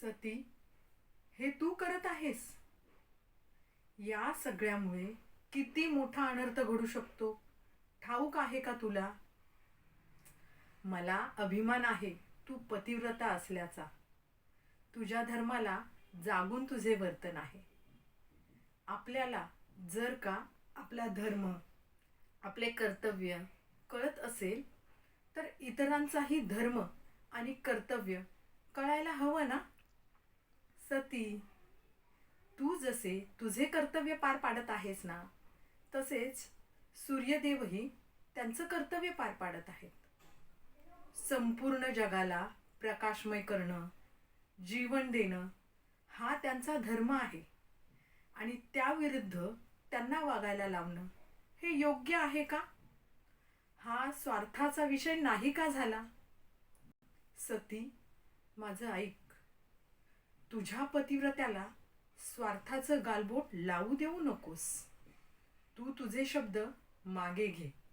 सती, हे तू करत आहेस? या सगळ्यामुळे किती मोठा अनर्थ घडू शकतो ठाऊक आहे का तुला? मला अभिमान आहे तू पतिव्रता असल्याचा. तुझ्या धर्माला जागून तुझे वर्तन आहे. आपल्याला जर का आपला धर्म, आपले कर्तव्य कळत असेल तर इतरांचाही धर्म आणि कर्तव्य कळायला हवं ना. सती, तू जसे तुझे कर्तव्य पार पाडत आहेस ना, तसेच सूर्यदेवही त्यांचं कर्तव्य पार पाडत आहेत. संपूर्ण जगाला प्रकाशमय करणं, जीवन देणं हा त्यांचा धर्म आहे. आणि त्याविरुद्ध त्यांना वागायला लावणं हे योग्य आहे का? हा स्वार्थाचा विषय नाही का झाला? सती, माझं ऐक. तुझ्या पतिव्रत्याला स्वार्थाचं गालबोट लावू देऊ नकोस. तू तुझे शब्द मागे घे.